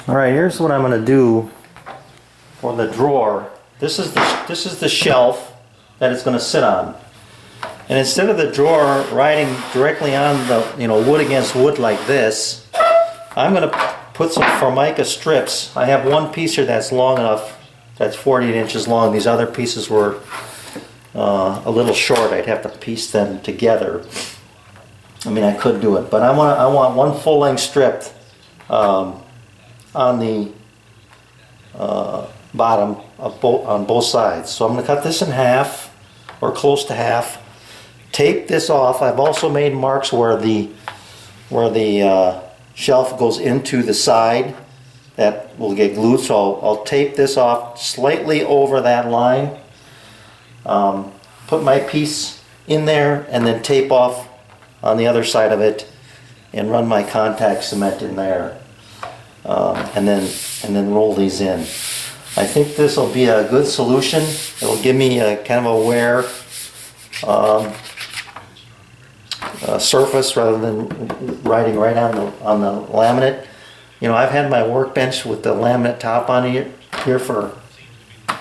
Alright, here's what I'm going to do for the drawer. This is the shelf that it's going to sit on. And instead of the drawer riding directly on the wood against wood like this, I'm going to put some Formica strips. I have one piece here that's long enough, that's 48 inches long. These other pieces were a little short. I'd have to piece them together. I mean, I could do it, but I want one full-length strip on the bottom of on both sides. So I'm going to cut this in half, or close to half. Tape this off. I've also made marks where the shelf goes into the side. That will get glued. So I'll tape this off slightly over that line. Put my piece in there and then tape off on the other side of it, and run my contact cement in there, and then roll these in. I think this will be a good solution. It'll give me a kind of a wear surface rather than riding right on the laminate. You know, I've had my workbench with the laminate top on it here for a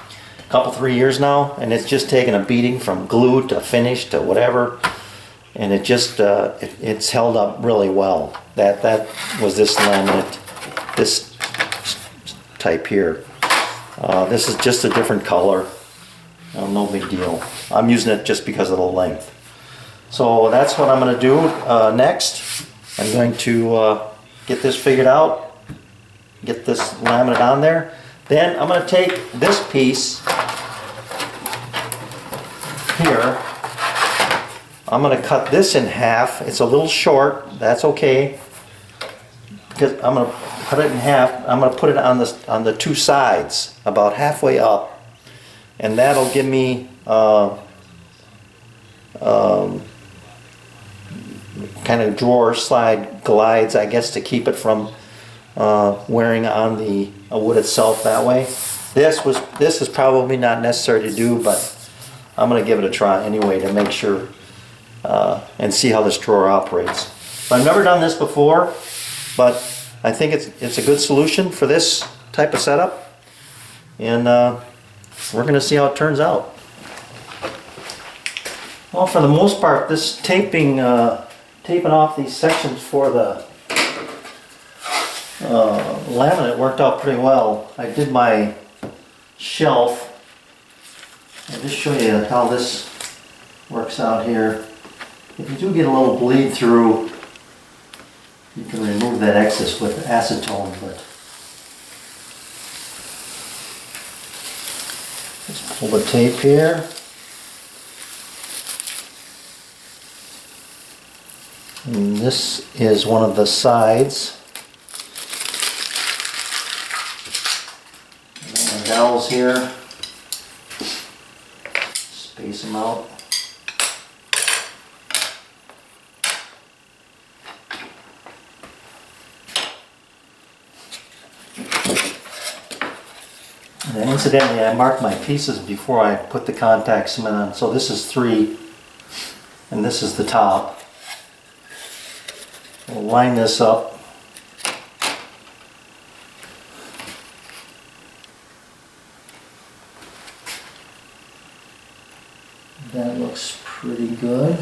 couple, 3 years now, and it's just taken a beating from glue to finish to whatever, and it just it's held up really well. That was this laminate, this type here. This is just a different color. No big deal. I'm using it just because of the length. So that's what I'm going to do next. I'm going to get this figured out, get this laminate on there. Then I'm going to take this piece here. I'm going to cut this in half. It's a little short. That's okay, because I'm going to cut it in half. I'm going to put it on the two sides, about halfway up, and that'll give me kind of drawer slide glides, I guess, to keep it from wearing on the wood itself that way. This is probably not necessary to do, but I'm going to give it a try anyway to make sure and see how this drawer operates. I've never done this before, but I think it's a good solution for this type of setup, and we're going to see how it turns out. Well, for the most part, this taping off these sections for the laminate worked out pretty well. I did my shelf. I'll just show you how this works out here. If you do get a little bleed through, you can remove that excess with acetone, but just pull the tape here. And this is one of the sides. And then the dowels here. Space them out. And incidentally, I marked my pieces before I put the contact cement on. So this is 3, and this is the top. We'll line this up. That looks pretty good.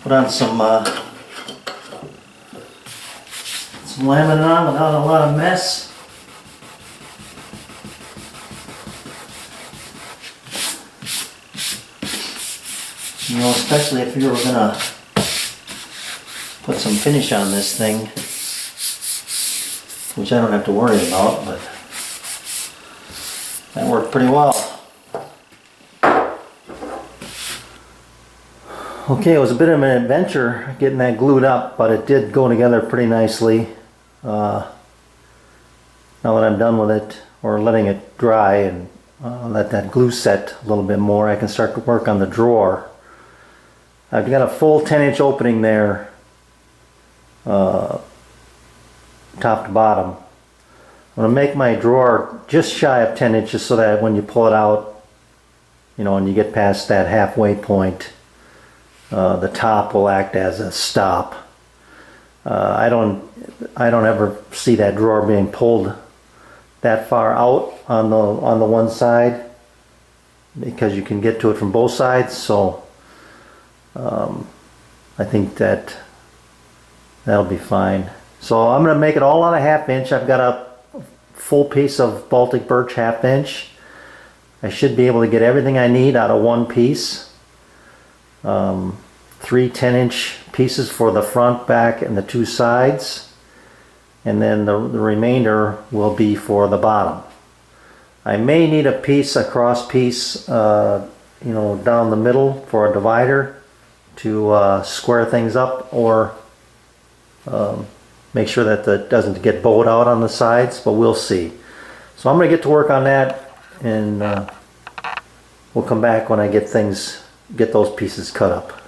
Put on some laminate on without a lot of mess. You know, especially if you were gonna put some finish on this thing, which I don't have to worry about, but that worked pretty well. Okay, it was a bit of an adventure getting that glued up, but it did go together pretty nicely. Now that I'm done with it, or letting it dry and let that glue set a little bit more, I can start to work on the drawer. I've got a full 10-inch opening there, top to bottom. I'm going to make my drawer just shy of 10 inches so that when you pull it out, you know, and you get past that halfway point, the top will act as a stop. I don't ever see that drawer being pulled that far out on the one side, because you can get to it from both sides. So I think that'll be fine. So I'm going to make it all on a 1/2 inch. I've got a full piece of Baltic birch 1/2 inch. I should be able to get everything I need out of one piece. 3 10-inch pieces for the front, back, and the 2 sides, and then the remainder will be for the bottom. I may need a cross piece, you know, down the middle for a divider to square things up, or make sure that it doesn't get bowed out on the sides, but we'll see. So I'm going to get to work on that, and we'll come back when I get those pieces cut up.